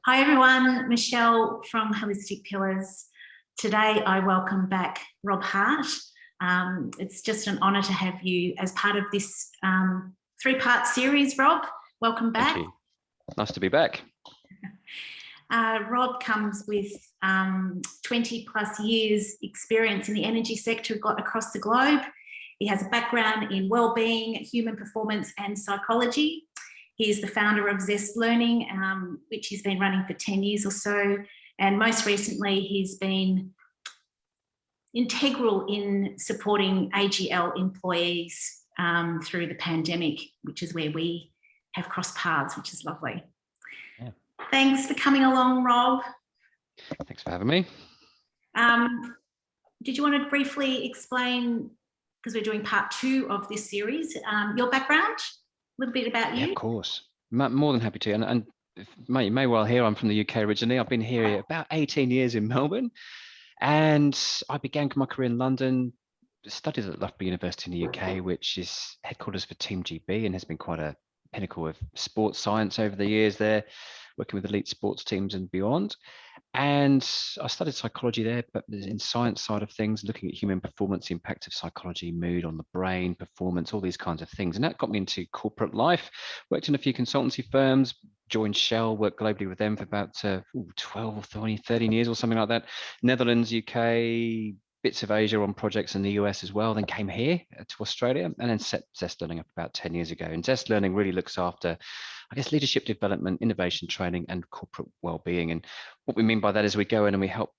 Hi everyone, Michelle from Holistic Pillars. Today I welcome back Rob Hart. It's just an honour to have you as part of this three-part series, Rob. Welcome back. Thank you. Nice to be back. Rob comes with 20 plus years experience in the energy sector across the globe. He has a background in wellbeing, human performance and psychology. He is the founder of Zest Learning, which he's been running for 10 years or so. And most recently, he's been integral in supporting AGL employees through the pandemic, which is where we have crossed paths, which is lovely. Yeah. Thanks for coming along, Rob. Thanks for having me. Did you want to briefly explain, because we're doing part 2 of this series, your background? A little bit about you? Yeah, of course. More than happy to. And you may well hear I'm from the UK originally. I've been here about 18 years in Melbourne. And I began my career in London, studied at Loughborough University in the UK, which is headquarters for Team GB and has been quite a pinnacle of sports science over the years there, working with elite sports teams and beyond. And I studied psychology there, but in science side of things, looking at human performance, the impact of psychology, mood on the brain, performance, all these kinds of things. And that got me into corporate life, worked in a few consultancy firms, joined Shell, worked globally with them for about 12 or 13 years or something like that. Netherlands, UK, bits of Asia on projects in the US as well, then came here to Australia and then set Zest Learning up about 10 years ago. And Zest Learning really looks after, I guess, leadership development, innovation training, and corporate well-being. And what we mean by that is we go in and we help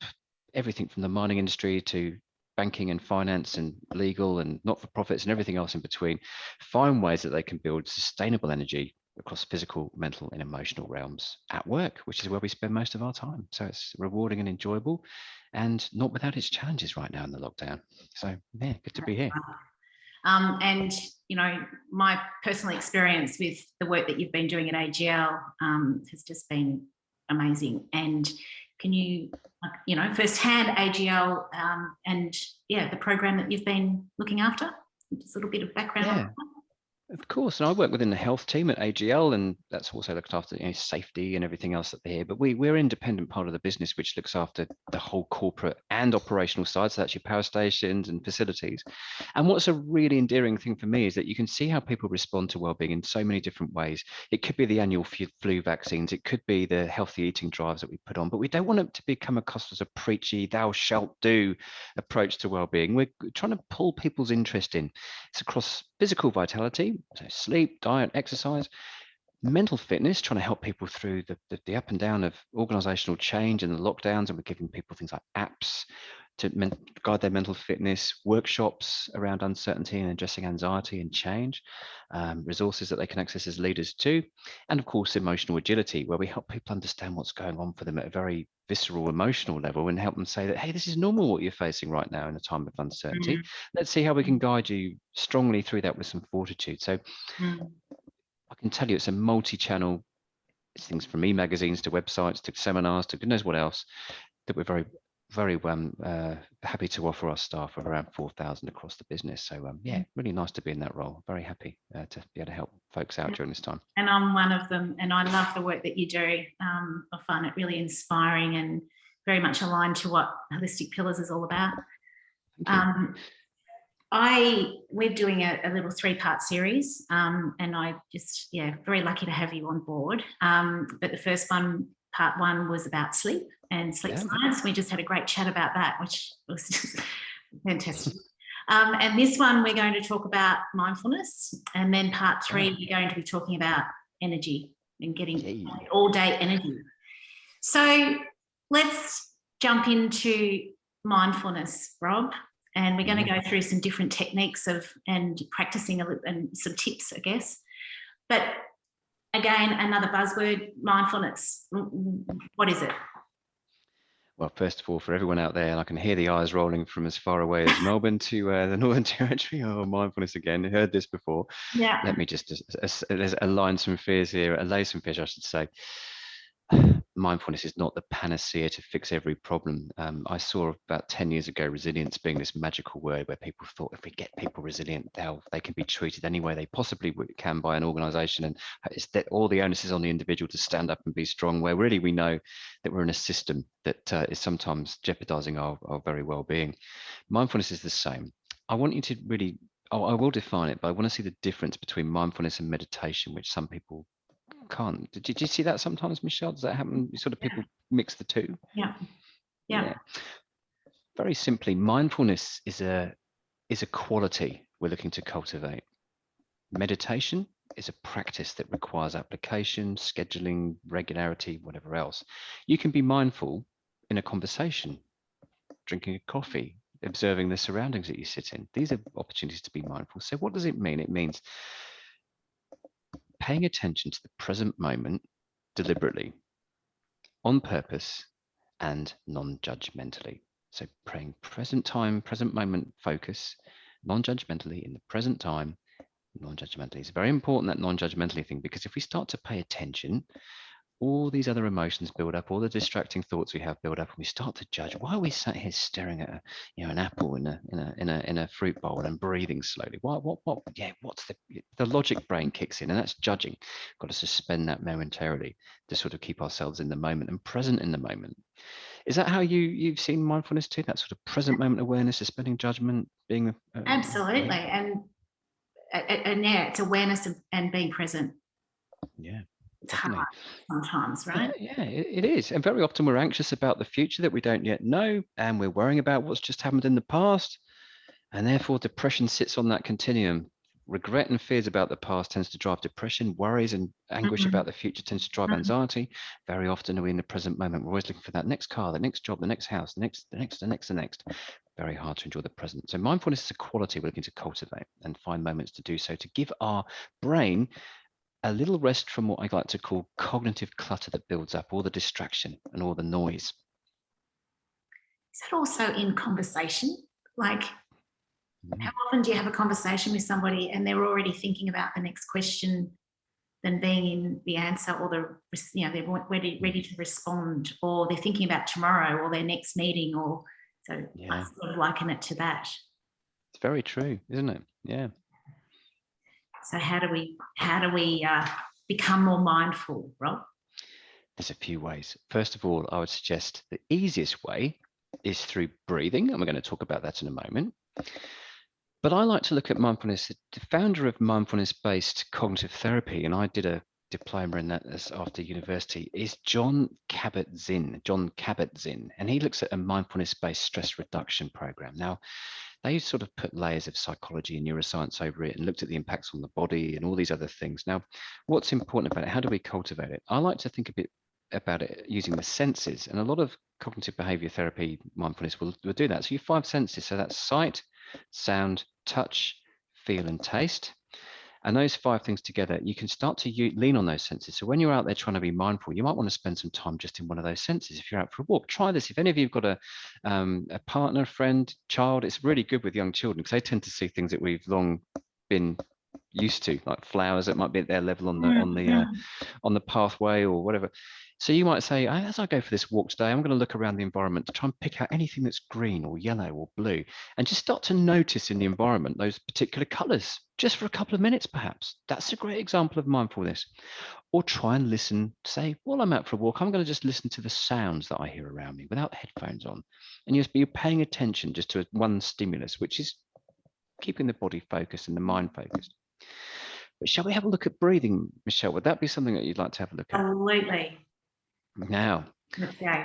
everything from the mining industry to banking and finance and legal and not-for-profits and everything else in between, find ways that they can build sustainable energy across physical, mental, and emotional realms at work, which is where we spend most of our time. So it's rewarding and enjoyable and not without its challenges right now in the lockdown. So yeah, good to be here. And, you know, my personal experience with the work that you've been doing at AGL has just been amazing. And can you, firsthand AGL and, the program that you've been looking after? Just a little bit of background on that. Of course, and I work within the health team at AGL, and that's also looked after safety and everything else that they're here. But we're an independent part of the business, which looks after the whole corporate and operational side. So that's your power stations and facilities. And what's a really endearing thing for me is that you can see how people respond to wellbeing in so many different ways. It could be the annual flu vaccines, it could be the healthy eating drives that we put on, but we don't want it to become a cost as a preachy, thou shalt do approach to wellbeing. We're trying to pull people's interest in. It's across physical vitality, so sleep, diet, exercise, mental fitness, trying to help people through the up and down of organizational change and the lockdowns, and we're giving people things like apps to guide their mental fitness, workshops around uncertainty and addressing anxiety and change, resources that they can access as leaders too, and of course emotional agility, where we help people understand what's going on for them at a very visceral emotional level and help them say that, hey, this is normal what you're facing right now in a time of uncertainty. Let's see how we can guide you strongly through that with some fortitude. So I can tell you it's a multi-channel, things from e-magazines to websites to seminars to goodness what else, that we're very happy to offer our staff of around 4,000 across the business. So really nice to be in that role. Very happy to be able to help folks out during this time. And I'm one of them, and I love the work that you do. I find it really inspiring and very much aligned to what Holistic Pillars is all about. We're doing a little 3-part series, and I just, very lucky to have you on board. But the first one, part 1, was about sleep and sleep science. We just had a great chat about that, which was just fantastic. And this one, we're going to talk about mindfulness. And then part 3, we're going to be talking about energy and getting all-day energy. So let's jump into mindfulness, Rob. And we're going to go through some different techniques and practicing and some tips, I guess. But again, another buzzword, mindfulness. What is it? Well, first of all, for everyone out there, and I can hear the eyes rolling from as far away as Melbourne to the Northern Territory. Oh, mindfulness again. Heard this before. Yeah. Let me just align some fears here, allay some fears, I should say. mindfulness is not the panacea to fix every problem. I saw about 10 years ago resilience being this magical word where people thought if we get people resilient, they can be treated any way they possibly can by an organization, and it's that all the onus is on the individual to stand up and be strong, where really we know that we're in a system that is sometimes jeopardizing our very well-being. Mindfulness is the same. I want you to really, I will define it, but I want to see the difference between mindfulness and meditation, which some people can't. Did you see that sometimes, Michelle? Does that happen? Sort of people mix the two? Yeah. Yeah. Very simply, mindfulness is a quality we're looking to cultivate. Meditation is a practice that requires application, scheduling, regularity, whatever else. You can be mindful in a conversation, drinking a coffee, observing the surroundings that you sit in. These are opportunities to be mindful. So what does it mean? It means paying attention to the present moment deliberately, on purpose, and non-judgmentally. So praying present time, present moment focus, non-judgmentally in the present time, non-judgmentally. It's very important, that non-judgmentally thing, because if we start to pay attention, all these other emotions build up, all the distracting thoughts we have build up, and we start to judge. Why are we sat here staring at an apple in a fruit bowl and breathing slowly? What's the logic brain kicks in, and that's judging. Got to suspend that momentarily to sort of keep ourselves in the moment and present in the moment. Is that how you've seen mindfulness too? That sort of present moment awareness, suspending judgment, being Absolutely. And yeah, it's awareness and being present. Yeah. It's hard sometimes, right? Yeah, it is. And very often we're anxious about the future that we don't yet know, and we're worrying about what's just happened in the past. And therefore, depression sits on that continuum. Regret and fears about the past tends to drive depression. Worries and anguish about the future tends to drive anxiety. Very often are we in the present moment. We're always looking for that next car, the next job, the next house, the next. Very hard to enjoy the present. So mindfulness is a quality we're looking to cultivate and find moments to do so, to give our brain a little rest from what I like to call cognitive clutter that builds up, all the distraction and all the noise. Is that also in conversation? Like, how often do you have a conversation with somebody and they're already thinking about the next question than being in the answer, or they're ready to respond, or they're thinking about tomorrow or their next meeting, or so I sort of liken it to that. It's very true, isn't it? Yeah. So how do we become more mindful, Rob? There's a few ways. First of all, I would suggest the easiest way is through breathing, and we're going to talk about that in a moment. But I like to look at mindfulness. The founder of mindfulness-based cognitive therapy, and I did a diploma in that after university, is Jon Kabat-Zinn. And he looks at a mindfulness-based stress reduction program. Now, they sort of put layers of psychology and neuroscience over it and looked at the impacts on the body and all these other things. Now, what's important about it? How do we cultivate it? I like to think a bit about it using the senses, and a lot of cognitive behavior therapy, mindfulness will do that. So your 5 senses, so that's sight, sound, touch, feel, and taste. And those 5 things together, you can start to lean on those senses. So when you're out there trying to be mindful, you might want to spend some time just in one of those senses. If you're out for a walk, try this. If any of you have got a partner, friend, child, it's really good with young children because they tend to see things that we've long been used to, like flowers that might be at their level on the pathway or whatever. So you might say, as I go for this walk today, I'm going to look around the environment to try and pick out anything that's green or yellow or blue, and just start to notice in the environment those particular colors, just for a couple of minutes, perhaps. That's a great example of mindfulness. Or try and listen, say, while I'm out for a walk, I'm going to just listen to the sounds that I hear around me without headphones on. And you're paying attention just to one stimulus, which is keeping the body focused and the mind focused. But shall we have a look at breathing, Michelle? Would that be something that you'd like to have a look at? Absolutely. Now,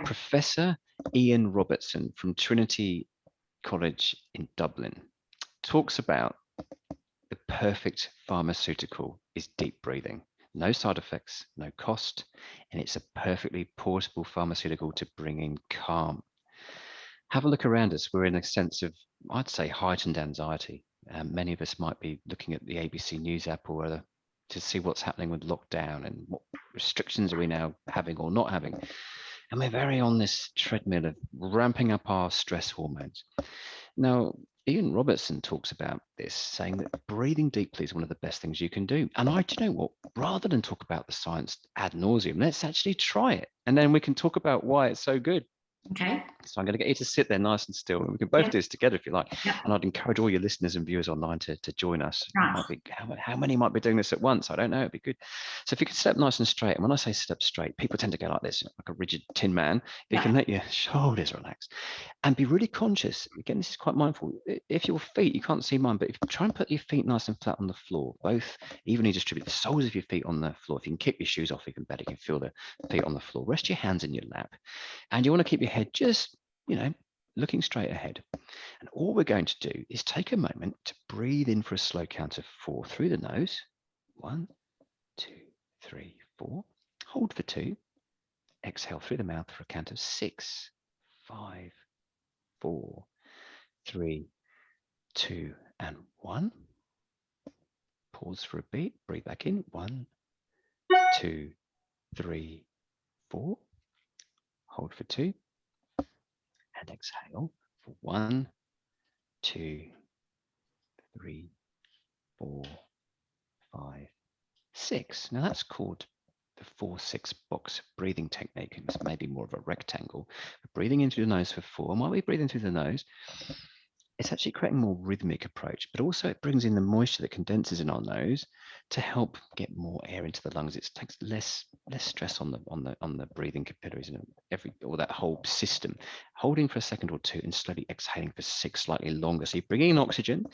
Professor Ian Robertson from Trinity College in Dublin talks about the perfect pharmaceutical is deep breathing. No side effects, no cost, and it's a perfectly portable pharmaceutical to bring in calm. Have a look around us. We're in a sense of, I'd say, heightened anxiety. Many of us might be looking at the ABC News app or to see what's happening with lockdown and what restrictions are we now having or not having. And we're very on this treadmill of ramping up our stress hormones. Now, Ian Robertson talks about this, saying that breathing deeply is one of the best things you can do. And do you know what? Rather than talk about the science ad nauseum, let's actually try it. And then we can talk about why it's so good. Okay. So I'm going to get you to sit there nice and still, and we can both do this together if you like. Yep. And I'd encourage all your listeners and viewers online to join us. Right. Might be, how many might be doing this at once? I don't know. It'd be good. So if you can sit up nice and straight, and when I say sit up straight, people tend to go like this, like a rigid tin man. You can let your shoulders relax and be really conscious. Again, this is quite mindful. If your feet, you can't see mine, but if you try and put your feet nice and flat on the floor, both evenly distribute the soles of your feet on the floor. If you can kick your shoes off, even better. You can feel the feet on the floor. Rest your hands in your lap, and you want to keep your head just, looking straight ahead. And all we're going to do is take a moment to breathe in for a slow count of 4 through the nose. 1, 2, 3, 4. Hold for 2. Exhale through the mouth for a count of 6, 5, 4, 3, 2, and 1. Pause for a beat. Breathe back in. 1, 2, 3, 4. Hold for 2. And exhale for 1, 2, 3, 4, 5, 6. Now that's called the 4-6 box breathing technique. It's maybe more of a rectangle. But breathing in through the nose for 4. And while we're breathing through the nose, it's actually creating a more rhythmic approach, but also it brings in the moisture that condenses in our nose to help get more air into the lungs. It takes less stress on the breathing capillaries and or that whole system. Holding for a second or 2 and slowly exhaling for 6, slightly longer. So you're bringing in oxygen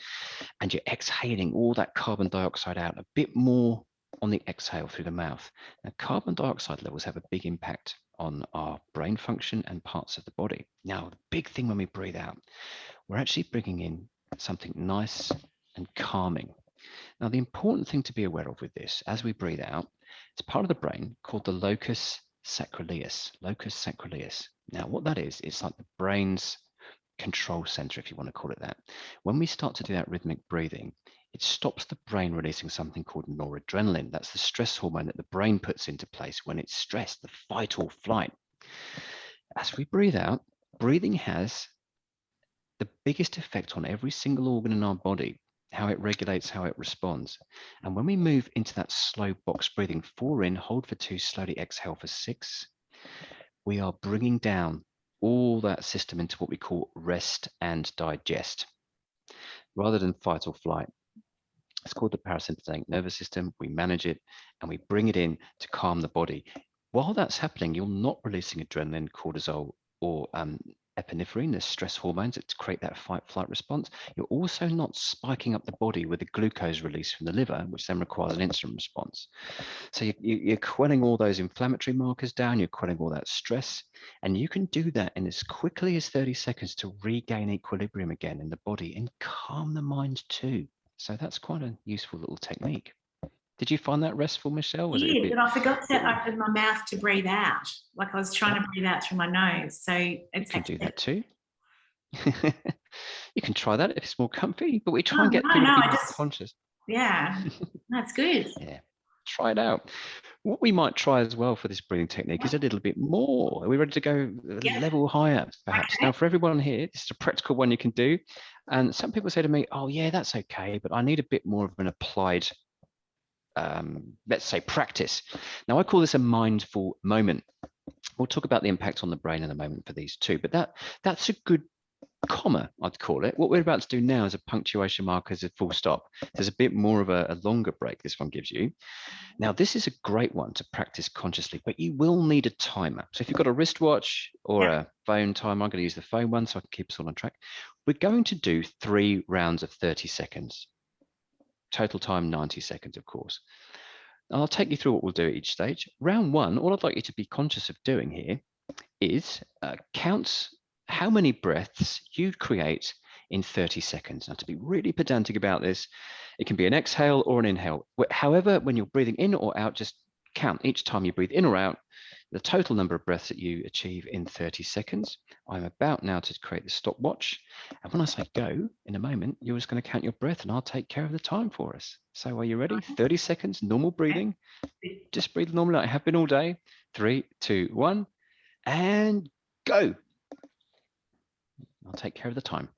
and you're exhaling all that carbon dioxide out a bit more on the exhale through the mouth. Now, carbon dioxide levels have a big impact on our brain function and parts of the body. Now, the big thing when we breathe out, we're actually bringing in something nice and calming. Now, the important thing to be aware of with this, as we breathe out, it's part of the brain called the locus sacroilius. Locus sacroilius. Now, what that is, it's like the brain's control center, if you want to call it that. When we start to do that rhythmic breathing, it stops the brain releasing something called noradrenaline. That's the stress hormone that the brain puts into place when it's stressed, the fight or flight. As we breathe out, breathing has the biggest effect on every single organ in our body, how it regulates, how it responds. And when we move into that slow box breathing, 4 in, hold for 2, slowly exhale for 6, we are bringing down all that system into what we call rest and digest, rather than fight or flight. It's called the parasympathetic nervous system. We manage it and we bring it in to calm the body. While that's happening, you're not releasing adrenaline, cortisol, or epinephrine, the stress hormones that create that fight-flight response. You're also not spiking up the body with the glucose release from the liver, which then requires an insulin response. So you're quelling all those inflammatory markers down, you're quelling all that stress, and you can do that in as quickly as 30 seconds to regain equilibrium again in the body and calm the mind too. So that's quite a useful little technique. Did you find that restful, Michelle? Was Yeah, it but I forgot to open my mouth to breathe out. Like I was trying to breathe out through my nose. So you can do that too. You can try that if it's more comfy, but we try and get people to be more conscious. Yeah, that's good. Yeah, try it out. What we might try as well for this breathing technique is a little bit more. Are we ready to go a level higher, perhaps? Okay. Now, for everyone here, this is a practical one you can do. And some people say to me, oh, yeah, that's okay, but I need a bit more of an applied, let's say, practice. Now, I call this a mindful moment. We'll talk about the impact on the brain in a moment for these two, but that's a good comma, I'd call it. What we're about to do now is a punctuation mark as a full stop. There's a bit more of a longer break this one gives you. Now, this is a great one to practice consciously, but you will need a timer. So if you've got a wristwatch or a phone timer, I'm going to use the phone one so I can keep us all on track. We're going to do 3 rounds of 30 seconds. Total time, 90 seconds, of course. And I'll take you through what we'll do at each stage. Round 1, all I'd like you to be conscious of doing here is count how many breaths you'd create in 30 seconds. Now, to be really pedantic about this, it can be an exhale or an inhale. However, when you're breathing in or out, just count each time you breathe in or out, the total number of breaths that you achieve in 30 seconds. I'm about now to create the stopwatch. And when I say go, in a moment, you're just going to count your breath and I'll take care of the time for us. So are you ready? 30 seconds, normal breathing. Just breathe normally like I have been all day. 3, 2, 1, and go. I'll take care of the time.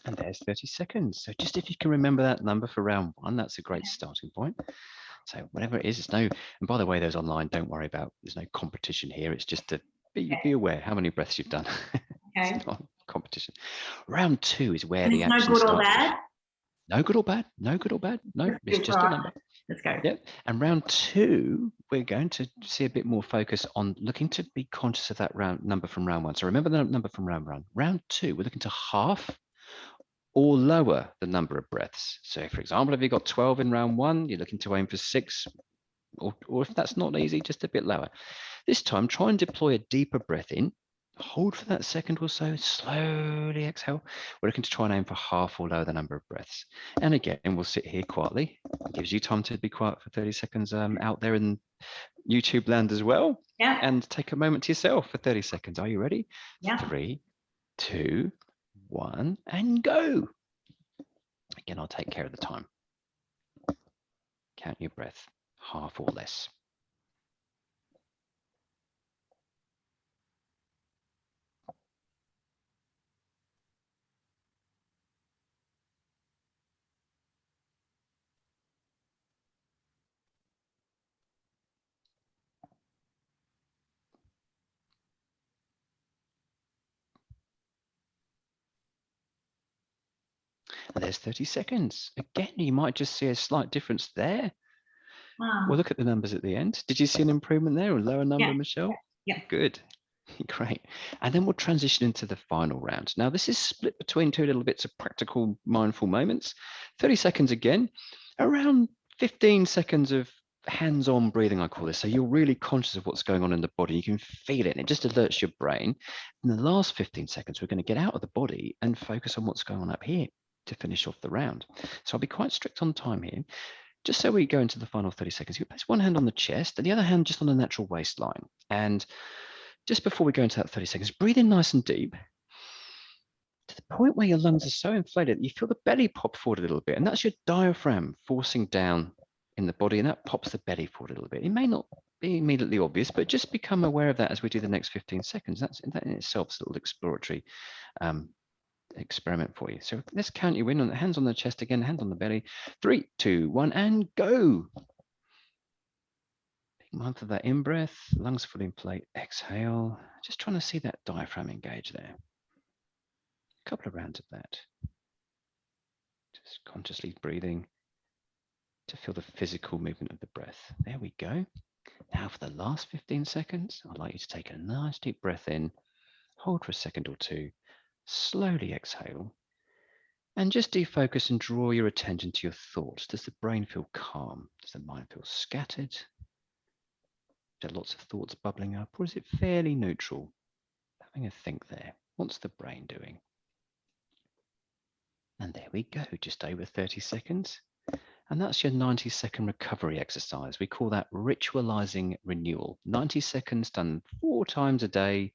And there's 30 seconds. So just if you can remember that number for round one, that's a great starting point. So whatever it is, it's no, and by the way, those online, don't worry about, there's no competition here. It's just to be aware how many breaths you've done. Okay. It's not a competition. Round two is where And the it's no action good or starts. bad? No good or bad. No good or bad. No, it's just a number. Let's go. Yep. And round two, we're going to see a bit more focus on looking to be conscious of that round number from round one. So remember the number from round one. Round two, we're looking to half or lower the number of breaths. So for example, if you've got 12 in round one, you're looking to aim for 6, or if that's not easy, just a bit lower. This time, try and deploy a deeper breath in, hold for that second or so, slowly exhale. We're looking to try and aim for half or lower the number of breaths. And again, we'll sit here quietly. It gives you time to be quiet for 30 seconds out there in YouTube land as well. Yeah. And take a moment to yourself for 30 seconds. Are you ready? Yeah. 3, 2, 1, and go. Again, I'll take care of the time. Count your breath, half or less. And there's 30 seconds. Again, you might just see a slight difference there. Wow. We'll look at the numbers at the end. Did you see an improvement there, a lower number, Michelle? Yeah. Good. Great. And then we'll transition into the final round. Now, this is split between two little bits of practical mindful moments. 30 seconds again, around 15 seconds of hands-on breathing, I call this. So you're really conscious of what's going on in the body. You can feel it, and it just alerts your brain. In the last 15 seconds, we're going to get out of the body and focus on what's going on up here to finish off the round. So I'll be quite strict on time here. Just so we go into the final 30 seconds, you place one hand on the chest and the other hand just on the natural waistline. And just before we go into that 30 seconds, breathe in nice and deep to the point where your lungs are so inflated that you feel the belly pop forward a little bit. And that's your diaphragm forcing down in the body, and that pops the belly forward a little bit. It may not be immediately obvious, but just become aware of that as we do the next 15 seconds. That in itself is a little exploratory experiment for you. So let's count you in on the hands on the chest again, hands on the belly. 3, 2, 1, and go. Big mindful of that in breath, lungs fully inflate, exhale. Just trying to see that diaphragm engage there. A couple of rounds of that. Just consciously breathing to feel the physical movement of the breath. There we go. Now for the last 15 seconds, I'd like you to take a nice deep breath in, hold for a second or two, slowly exhale, and just defocus and draw your attention to your thoughts. Does the brain feel calm? Does the mind feel scattered? Are there lots of thoughts bubbling up, or is it fairly neutral? Having a think there. What's the brain doing? And there we go, just over 30 seconds. And that's your 90-second recovery exercise. We call that ritualizing renewal. 90 seconds done 4 times a day,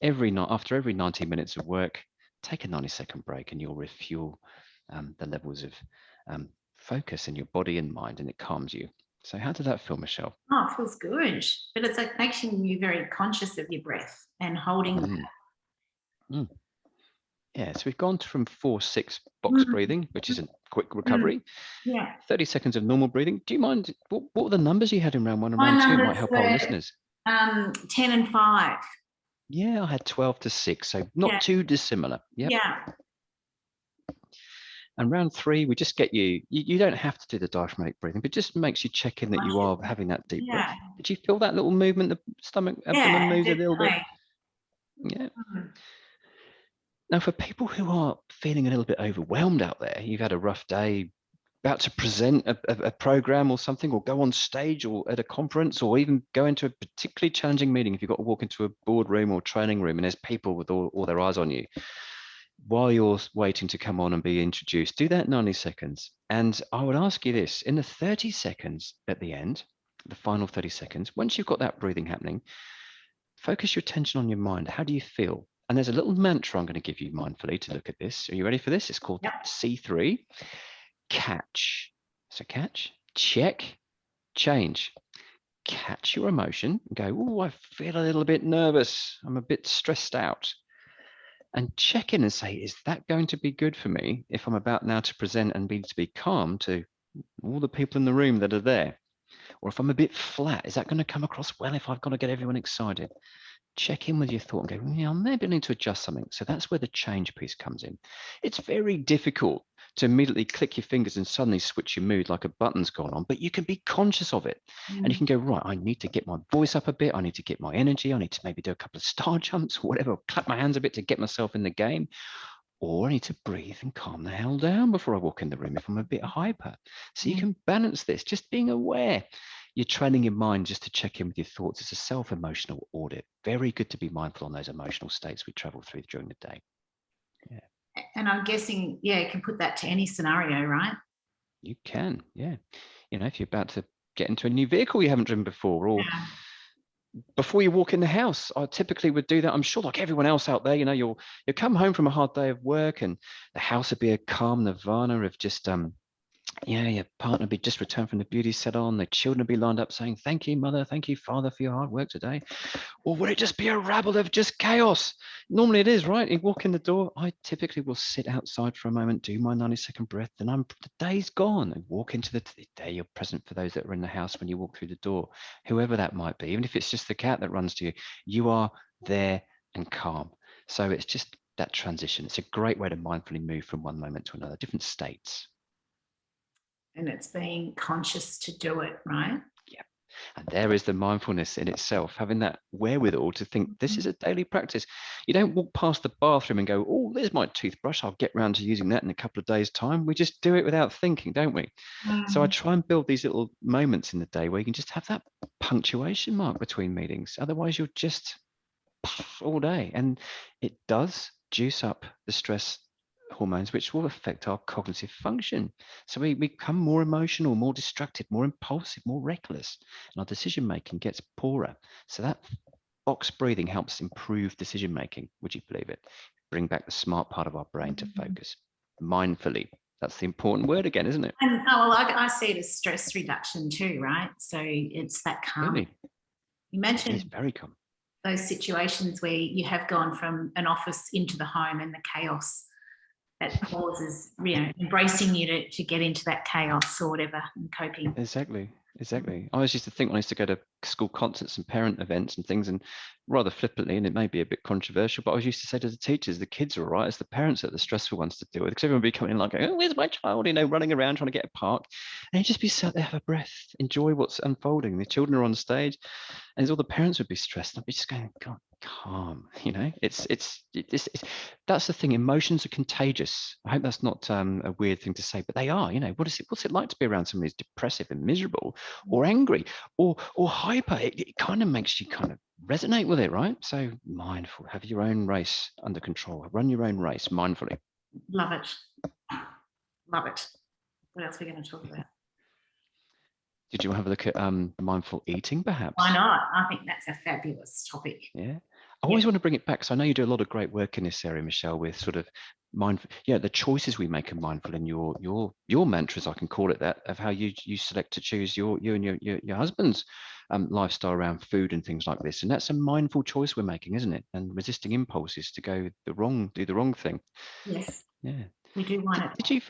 every night. After every 90 minutes of work, take a 90-second break and you'll refuel the levels of focus in your body and mind, and it calms you. So how did that feel, Michelle? Oh, it feels good. But it's like making you very conscious of your breath and holding that. Yeah, so we've gone from 4-6 box breathing, which is a quick recovery. Yeah. 30 seconds of normal breathing. Do you mind, what were the numbers you had in round 1 and My round 2? It might numbers help were our listeners. 10 and 5. Yeah, I had 12 to 6, so not too dissimilar. Yep. Yeah. And round 3, we just get you don't have to do the diaphragmatic breathing, but just makes you check in that you are having that deep breath. Did you feel that little movement, the stomach, abdomen moves a little bit? Yeah. Now, for people who are feeling a little bit overwhelmed out there, you've had a rough day, about to present a program or something, or go on stage or at a conference, or even go into a particularly challenging meeting. If you've got to walk into a boardroom or training room and there's people with all their eyes on you, while you're waiting to come on and be introduced, do that 90 seconds. And I would ask you this, in the 30 seconds at the end, the final 30 seconds, once you've got that breathing happening, focus your attention on your mind. How do you feel? And there's a little mantra I'm going to give you mindfully to look at this. Are you ready for this? It's called C3. Catch. So catch, check, change. Catch your emotion and go, oh, I feel a little bit nervous. I'm a bit stressed out. and check in and say, is that going to be good for me if I'm about now to present and need to be calm to all the people in the room that are there? Or if I'm a bit flat, is that going to come across well if I've got to get everyone excited? Check in with your thought and go, yeah, I maybe need to adjust something. So that's where the change piece comes in. It's very difficult to immediately click your fingers and suddenly switch your mood like a button's gone on, but you can be conscious of it. And you can go, right, I need to get my voice up a bit. I need to get my energy. I need to maybe do a couple of star jumps or whatever, clap my hands a bit to get myself in the game. Or I need to breathe and calm the hell down before I walk in the room if I'm a bit hyper. So you can balance this, just being aware. You're training your mind just to check in with your thoughts. It's a self-emotional audit. Very good to be mindful on those emotional states we travel through during the day. Yeah. And I'm guessing, yeah, you can put that to any scenario, right? You can, yeah. You know, if you're about to get into a new vehicle you haven't driven before, or before you walk in the house, I typically would do that. I'm sure like everyone else out there, you know, you'll come home from a hard day of work and the house would be a calm nirvana of just yeah, your partner would be just returned from the beauty salon. The children would be lined up saying, thank you, mother. Thank you, father, for your hard work today. Or would it just be a rabble of just chaos? Normally it is, right? You walk in the door. I typically will sit outside for a moment, do my 90-second breath, then the day's gone, and walk into the day. You're present for those that are in the house when you walk through the door, whoever that might be. Even if it's just the cat that runs to you, you are there and calm. So it's just that transition. It's a great way to mindfully move from one moment to another, different states. And it's being conscious to do it, right? Yeah. And there is the mindfulness in itself, having that wherewithal to think this is a daily practice. You don't walk past the bathroom and go, oh, there's my toothbrush. I'll get round to using that in a couple of days' time. We just do it without thinking, don't we? So I try and build these little moments in the day where you can just have that punctuation mark between meetings. Otherwise, you're just all day. And it does juice up the stress hormones, which will affect our cognitive function. So we become more emotional, more distracted, more impulsive, more reckless, and our decision making gets poorer. So that box breathing helps improve decision making. Would you believe it? Bring back the smart part of our brain to focus mindfully. That's the important word again, isn't it? And well, I see it as stress reduction too, right? So it's that calm. Really? You mentioned it's very calm. Those situations where you have gone from an office into the home and the chaos that causes, you know, embracing you to get into that chaos or whatever and coping. Exactly. I always used to think when I used to go to school concerts and parent events and things, and rather flippantly, and it may be a bit controversial, but I was used to say to the teachers, the kids are all right, it's the parents that are the stressful ones to deal with, because everyone would be coming in like, oh, where's my child, you know, running around trying to get a park, and you'd just be sat there, have a breath, enjoy what's unfolding. The children are on stage, and all the parents would be stressed. I'd be just going, God, calm, you know. It's that's the thing. Emotions are contagious. I hope that's not a weird thing to say, but they are. You know, what's it like to be around somebody who's depressive and miserable, or angry, or hyper? It kind of makes you kind of resonate with it, right? So mindful, have your own race under control, run your own race mindfully. Love it. What else are we going to talk about? Did you have a look at mindful eating, perhaps? Why not? I think that's a fabulous topic. Yeah. I always want to bring it back. So I know you do a lot of great work in this area, Michelle, with sort of mindful, the choices we make are mindful, and your mantras, I can call it that, of how you select to choose you and your husband's lifestyle around food and things like this. And that's a mindful choice we're making, isn't it? And resisting impulses to do the wrong thing. Yes. Yeah. We do want it.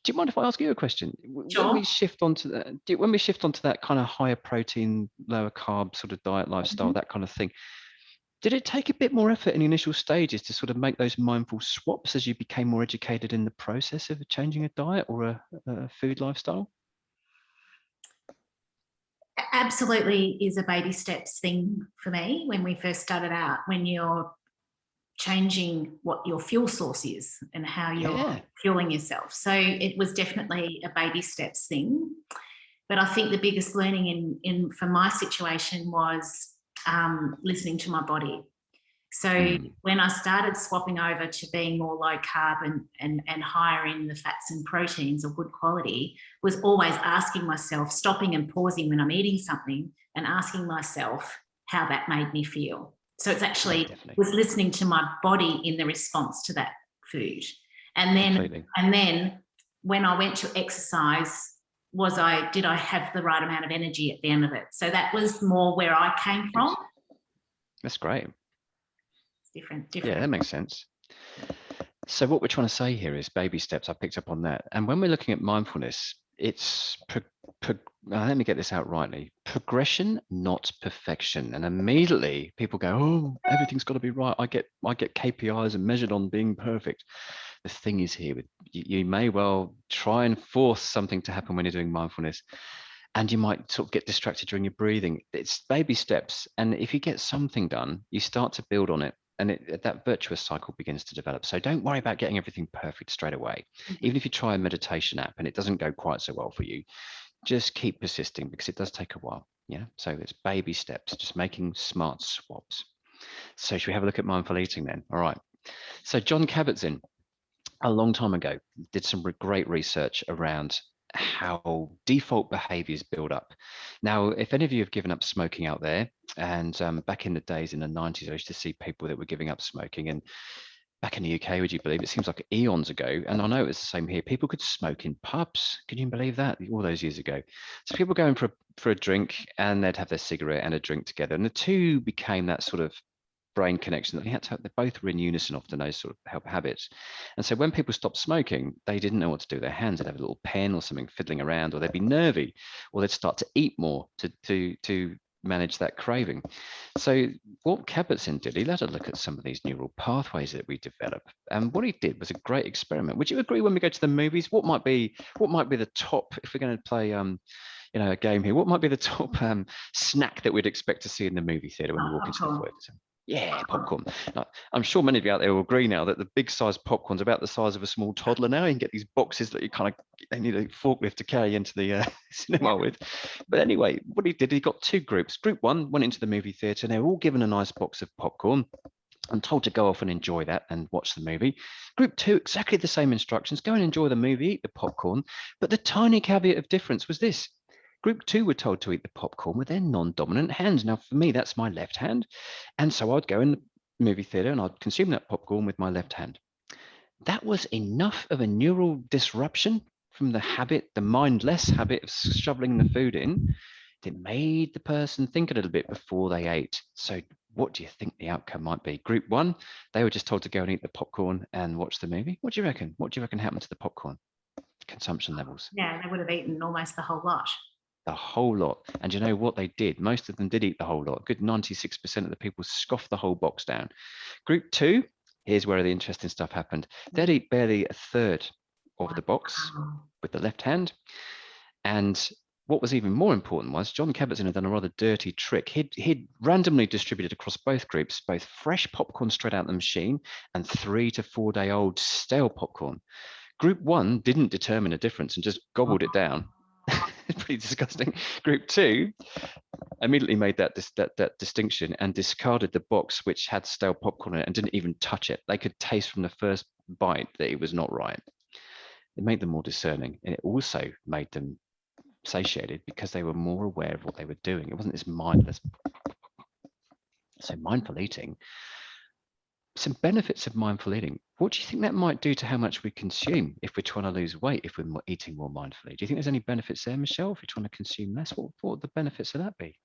Do you mind if I ask you a question? Sure. When we shift onto that kind of higher protein, lower carb sort of diet lifestyle, that kind of thing, did it take a bit more effort in the initial stages to sort of make those mindful swaps as you became more educated in the process of changing a diet or a food lifestyle? Absolutely is a baby steps thing for me when we first started out, when you're changing what your fuel source is and how you're fueling yourself. So it was definitely a baby steps thing. But I think the biggest learning in for my situation was listening to my body. So when I started swapping over to being more low carb and higher in the fats and proteins of good quality, was always asking myself, stopping and pausing when I'm eating something and asking myself how that made me feel. So it's actually was listening to my body in the response to that food. And then when I went to exercise, did I have the right amount of energy at the end of it? So that was more where I came from. That's great. Different. Yeah, that makes sense. So what we're trying to say here is baby steps. I picked up on that. And when we're looking at mindfulness, it's let me get this out rightly. Progression, not perfection. And immediately people go, "Oh, everything's got to be right. I get KPIs and measured on being perfect." The thing is here, with you may well try and force something to happen when you're doing mindfulness, and you might sort of get distracted during your breathing. It's baby steps, and if you get something done, you start to build on it, and that virtuous cycle begins to develop. So don't worry about getting everything perfect straight away. Even if you try a meditation app and it doesn't go quite so well for you, just keep persisting, because it does take a while. Yeah, so it's baby steps, just making smart swaps. So should we have a look at mindful eating then? All right. So John Kabat-Zinn, a long time ago, did some great research around how default behaviors build up. Now, if any of you have given up smoking out there, and back in the days in the 90s, I used to see people that were giving up smoking. And back in the UK, would you believe, it seems like eons ago, and I know it was the same here, people could smoke in pubs. Can you believe that? All those years ago. So people going for a drink, and they'd have their cigarette and a drink together. And the two became that sort of brain connection that they had to have. They both were in unison, often, those sort of habits. And so when people stopped smoking, they didn't know what to do with their hands. They'd have a little pen or something fiddling around, or they'd be nervy, or they'd start to eat more to manage that craving. So what Kabat-Zinn did, he let us look at some of these neural pathways that we develop. And what he did was a great experiment. Would you agree, when we go to the movies, what might be the top, if we're going to play a game here, what might be the top snack that we'd expect to see in the movie theater when we walk into the foyer? Yeah, popcorn. Now, I'm sure many of you out there will agree now that the big size popcorn's about the size of a small toddler now. You can get these boxes that they need a forklift to carry into the cinema with. But anyway, what he did, he got two groups. Group one went into the movie theater, and they were all given a nice box of popcorn and told to go off and enjoy that and watch the movie. Group two, exactly the same instructions: go and enjoy the movie, eat the popcorn. But the tiny caveat of difference was this: Group two were told to eat the popcorn with their non-dominant hands. Now, for me, that's my left hand. And so I'd go in the movie theater and I'd consume that popcorn with my left hand. That was enough of a neural disruption from the habit, the mindless habit of shoveling the food in. It made the person think a little bit before they ate. So what do you think the outcome might be? Group one, they were just told to go and eat the popcorn and watch the movie. What do you reckon? What do you reckon happened to the popcorn consumption levels? Yeah, they would have eaten almost the whole lot. The whole lot. And you know what they did? Most of them did eat the whole lot. A good 96% of the people scoffed the whole box down. Group two, here's where the interesting stuff happened. They'd eat barely a third of the box with the left hand. And what was even more important was John Kabat-Zinn had done a rather dirty trick. He'd randomly distributed across both groups both fresh popcorn straight out of the machine and 3 to 4 day old stale popcorn. Group one didn't determine a difference and just gobbled it down. It's pretty disgusting. Group two immediately made that distinction and discarded the box which had stale popcorn in it and didn't even touch it. They could taste from the first bite that it was not right. It made them more discerning, and it also made them satiated because they were more aware of what they were doing. It wasn't this mindless. So mindful eating, some benefits of mindful eating. What do you think that might do to how much we consume if we're trying to lose weight, if we're eating more mindfully? Do you think there's any benefits there, Michelle, if you're trying to consume less? What would the benefits of that be?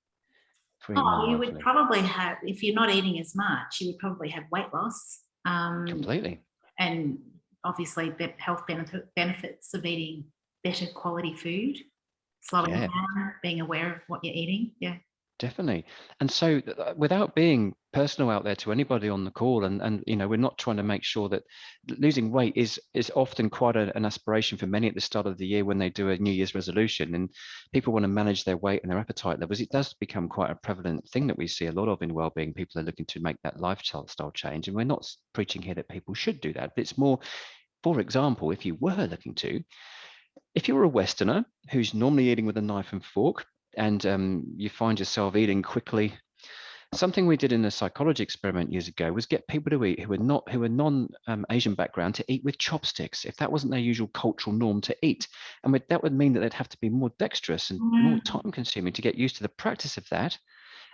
You would probably have, if you're not eating as much, you would probably have weight loss. Completely. And obviously health benefits of eating better quality food, slowing down, being aware of what you're eating. Yeah. Definitely. And so without being personal out there to anybody on the call, and we're not trying to make sure that losing weight is often quite an aspiration for many at the start of the year when they do a New Year's resolution and people want to manage their weight and their appetite levels. It does become quite a prevalent thing that we see a lot of in wellbeing. People are looking to make that lifestyle change. And we're not preaching here that people should do that, but it's more, for example, if you were looking to, if you're a Westerner who's normally eating with a knife and fork, and you find yourself eating quickly, something we did in a psychology experiment years ago was get people to eat who were non-Asian background to eat with chopsticks, if that wasn't their usual cultural norm to eat. And that would mean that they'd have to be more dexterous and more time consuming to get used to the practice of that.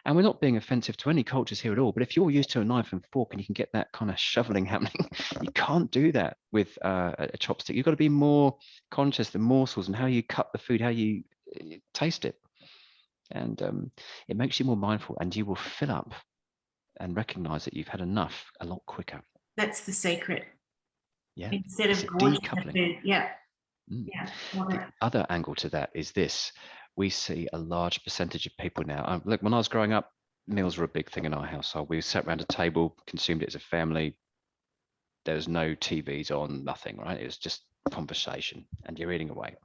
And we're not being offensive to any cultures here at all, but if you're used to a knife and fork and you can get that kind of shoveling happening, you can't do that with a chopstick. You've got to be more conscious of the morsels and how you cut the food, how you taste it. And it makes you more mindful, and you will fill up and recognize that you've had enough a lot quicker. That's the secret. Yeah, Instead it's of a gorging the decoupling. food. Yeah. Mm. Yeah. Love The it. other angle to that is this. We see a large percentage of people now. Look, when I was growing up, meals were a big thing in our household. We sat around a table, consumed it as a family. There was no TVs on, nothing, right? It was just conversation and you're eating away.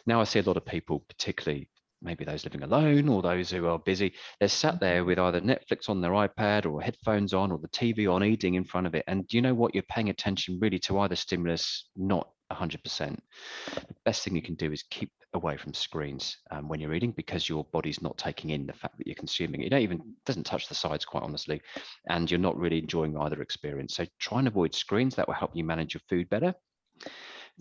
Now I see a lot of people, particularly maybe those living alone or those who are busy, they're sat there with either Netflix on their iPad or headphones on or the TV on, eating in front of it. And do you know what? You're paying attention really to either stimulus, not 100%. The best thing you can do is keep away from screens when you're eating, because your body's not taking in the fact that you're consuming it. You don't even, doesn't touch the sides, quite honestly, and you're not really enjoying either experience. So try and avoid screens. That will help you manage your food better.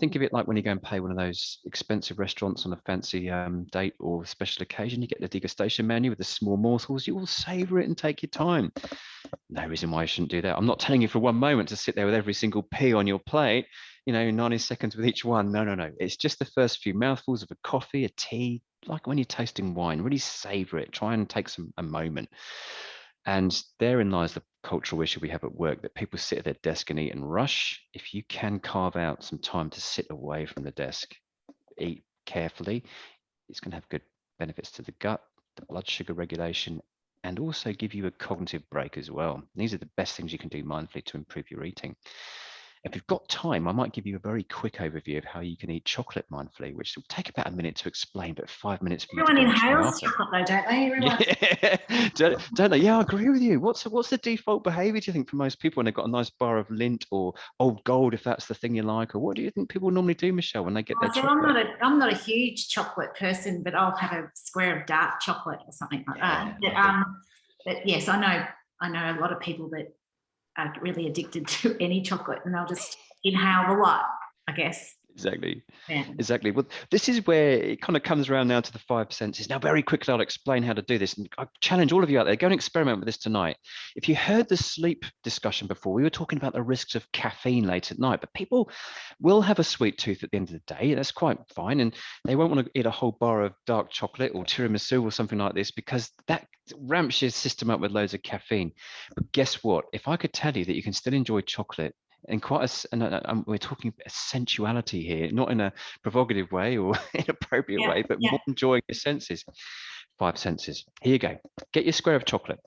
Think of it like when you go and pay one of those expensive restaurants on a fancy date or special occasion. You get the degustation menu with the small morsels. You will savor it and take your time. No reason why you shouldn't do that. I'm not telling you for one moment to sit there with every single pea on your plate, 90 seconds with each one. No, no, no. It's just the first few mouthfuls of a coffee, a tea, like when you're tasting wine. Really savor it. Try and take a moment. And therein lies the cultural issue we have at work, that people sit at their desk and eat and rush. If you can carve out some time to sit away from the desk, eat carefully, it's going to have good benefits to the gut, the blood sugar regulation, and also give you a cognitive break as well. These are the best things you can do mindfully to improve your eating. If you've got time, I might give you a very quick overview of how you can eat chocolate mindfully, which will take about a minute to explain, but 5 minutes for you to Everyone go and try inhales after. chocolate though, don't they? Everyone. Yeah, don't they? Yeah, I agree with you. What's the default behavior, do you think, for most people when they've got a nice bar of Lindt or Old Gold, if that's the thing you like? Or what do you think people normally do, Michelle, when they get their So I'm chocolate? not a huge chocolate person, but I'll have a square of dark chocolate or something like that. Yeah, But yes, I know a lot of people that are really addicted to any chocolate, and they'll just inhale a lot, I guess. exactly. Yeah. Exactly. Well, this is where it kind of comes around now to the 5 senses. Now, very quickly, I'll explain how to do this. And I challenge all of you out there, go and experiment with this tonight. If you heard the sleep discussion before, we were talking about the risks of caffeine late at night, but people will have a sweet tooth at the end of the day. That's quite fine. And they won't want to eat a whole bar of dark chocolate or tiramisu or something like this, because that ramps your system up with loads of caffeine. But guess what? If I could tell you that you can still enjoy chocolate in quite we're talking sensuality here, not in a provocative way or inappropriate way, but more enjoying your senses. 5 senses. Here you go. Get your square of chocolate,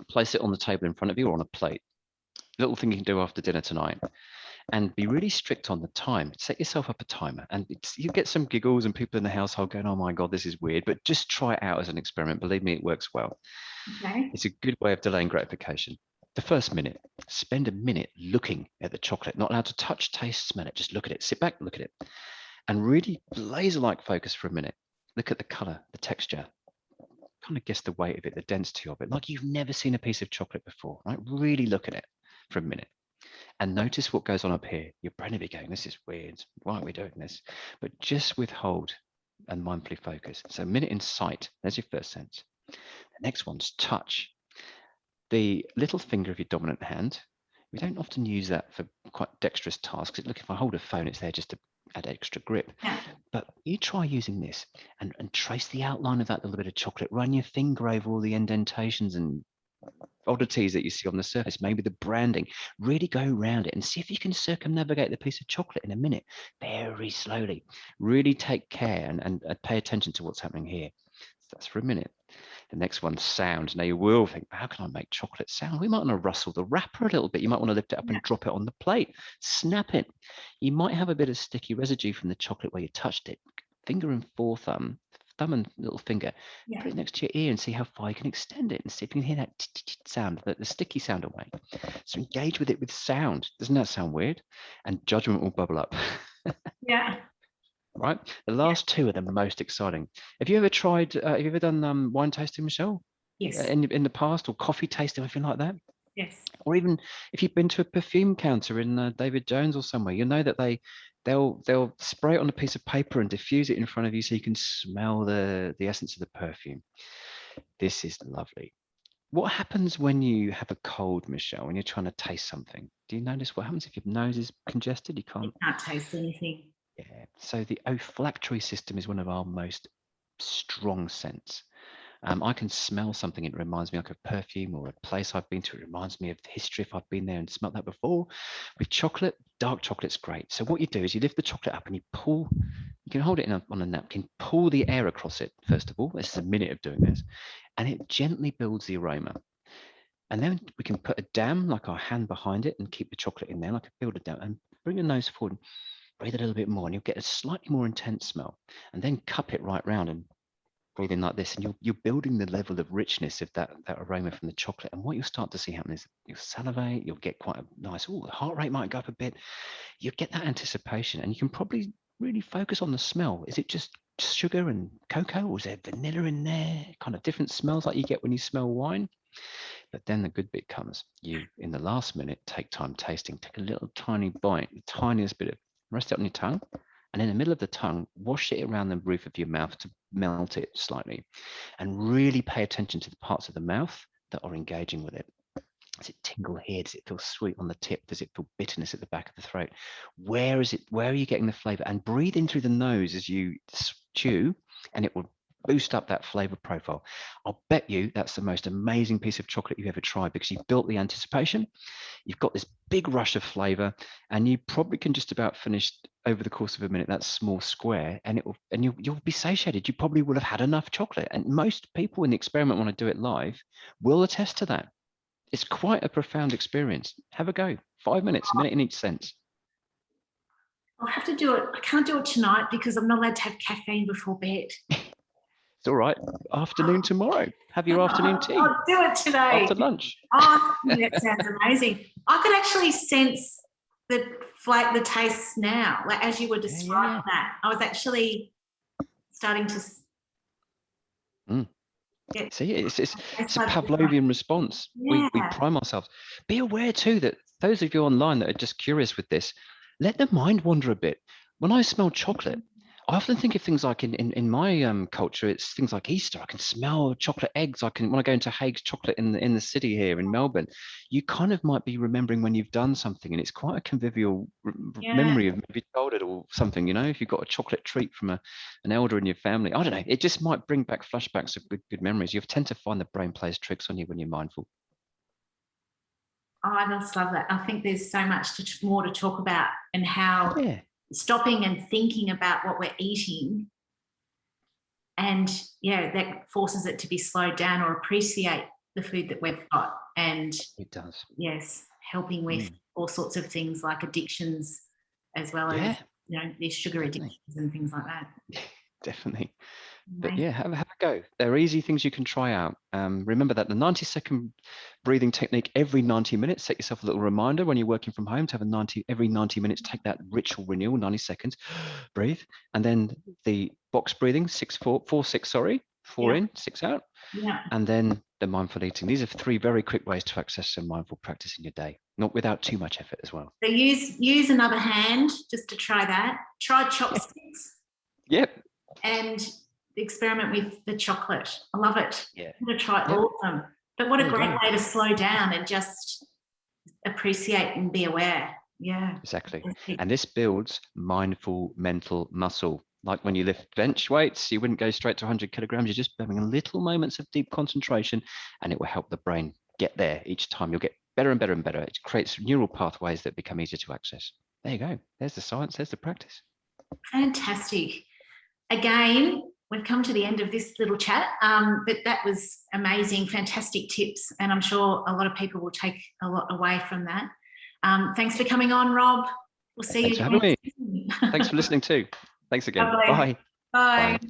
place it on the table in front of you or on a plate. Little thing you can do after dinner tonight. And be really strict on the time. Set yourself up a timer, and you get some giggles and people in the household going, "Oh my God, this is weird," but just try it out as an experiment. Believe me, it works well. Okay. It's a good way of delaying gratification. The first minute, spend a minute looking at the chocolate, not allowed to touch, taste, smell it. Just look at it, sit back, look at it, and really laser-like focus for a minute. Look at the color, the texture, kind of guess the weight of it, the density of it, like you've never seen a piece of chocolate before, right? Really look at it for a minute and notice what goes on up here. Your brain will be going, "This is weird. Why are we doing this?" But just withhold and mindfully focus. So a minute in sight, there's your first sense. The next one's touch. The little finger of your dominant hand, we don't often use that for quite dexterous tasks. Look, if I hold a phone, it's there just to add extra grip. Yeah. But you try using this and trace the outline of that little bit of chocolate. Run your finger over all the indentations and oddities that you see on the surface, maybe the branding. Really go around it and see if you can circumnavigate the piece of chocolate in a minute, very slowly. Really take care and pay attention to what's happening here. So that's for a minute. The next one's sound. Now you will think, how can I make chocolate sound? We might want to rustle the wrapper a little bit. You might want to lift it up and drop it on the plate, snap it. You might have a bit of sticky residue from the chocolate where you touched it. Finger and forethumb, thumb and little finger, put it next to your ear and see how far you can extend it and see if you can hear that sound, the sticky sound away. So engage with it with sound. Doesn't that sound weird? And judgment will bubble up. Yeah. Right. The last two are the most exciting. Have you ever tried, have you ever done wine tasting, Michelle? Yes. In the past, or coffee tasting, anything like that? Yes. Or even if you've been to a perfume counter in David Jones or somewhere, you know that they'll spray it on a piece of paper and diffuse it in front of you so you can smell the essence of the perfume. This is lovely. What happens when you have a cold, Michelle, when you're trying to taste something? Do you notice what happens if your nose is congested? You You can't. can't taste anything. Yeah. So the olfactory system is one of our most strong scents. I can smell something, it reminds me like of perfume or a place I've been to. It reminds me of history if I've been there and smelt that before. With chocolate, dark chocolate's great. So what you do is you lift the chocolate up and you pull, you can hold it on a napkin, pull the air across it, first of all. This is a minute of doing this. And it gently builds the aroma. And then we can put a dam, like our hand behind it, and keep the chocolate in there, like a builder dam, and bring your nose forward, breathe a little bit more, and you'll get a slightly more intense smell. And then cup it right round and breathe in like this, and you're building the level of richness of that aroma from the chocolate. And what you'll start to see happen is you'll salivate, you'll get quite a nice, oh, the heart rate might go up a bit. You'll get that anticipation, and you can probably really focus on the smell. Is it just sugar and cocoa, or is there vanilla in there? Kind of different smells like you get when you smell wine. But then the good bit comes. You, in the last minute, take time tasting, take a little tiny bite, the tiniest bit of, rest it on your tongue, and in the middle of the tongue, wash it around the roof of your mouth to melt it slightly, and really pay attention to the parts of the mouth that are engaging with it. Does it tingle here? Does it feel sweet on the tip? Does it feel bitterness at the back of the throat? Where is it? Where are you getting the flavor? And breathe in through the nose as you chew, and it will boost up that flavor profile. I'll bet you that's the most amazing piece of chocolate you've ever tried, because you've built the anticipation, you've got this big rush of flavor, and you probably can just about finish over the course of a minute that small square, and you'll be satiated. You probably will have had enough chocolate. And most people in the experiment, when I do it live, will attest to that. It's quite a profound experience. Have a go. 5 minutes, a minute in each sense. I'll have to do it. I can't do it tonight because I'm not allowed to have caffeine before bed. It's all right. Afternoon tomorrow. Have your afternoon tea. I'll do it today. After lunch. Oh, that sounds amazing. I could actually sense the taste now, like as you were describing that. I was actually starting to see, it's a Pavlovian response. We prime ourselves. Be aware too that those of you online that are just curious with this, let the mind wander a bit. When I smell chocolate, I often think of things like in my culture, it's things like Easter. I can smell chocolate eggs. When I go into Hague's Chocolate in the city here in Melbourne, you kind of might be remembering when you've done something, and it's quite a convivial memory of maybe childhood or something. You know, if you've got a chocolate treat from an elder in your family, I don't know. It just might bring back flashbacks of good memories. You tend to find the brain plays tricks on you when you're mindful. Oh, I just love that. I think there's so much more to talk about, and how stopping and thinking about what we're eating, and that forces it to be slowed down or appreciate the food that we've got. And it does. Yes, helping with all sorts of things like addictions, as well as these sugar addictions and things like that. Definitely. But have a go. They're easy things you can try out. Remember that the 90-second breathing technique every 90 minutes. Set yourself a little reminder when you're working from home to have every 90 minutes, take that ritual renewal, 90 seconds, breathe. And then the box breathing, 4-6, 4 in, 6 out. And then the mindful eating. These are 3 very quick ways to access some mindful practice in your day, not without too much effort as well. So use another hand just to try that. Try chopsticks. Yep. And experiment with the chocolate. I love it. Yeah. I'm going to try all of them. But what a great way to slow down and just appreciate and be aware. Yeah. Exactly. And this builds mindful mental muscle. Like when you lift bench weights, you wouldn't go straight to 100 kilograms. You're just having little moments of deep concentration, and it will help the brain get there each time. You'll get better and better and better. It creates neural pathways that become easier to access. There you go. There's the science. There's the practice. Fantastic. Again, we've come to the end of this little chat, but that was amazing, fantastic tips, and I'm sure a lot of people will take a lot away from that. Thanks for coming on, Rob. We'll see you. Thanks for having me. Thanks for listening too. Thanks again. Bye. Bye. Bye.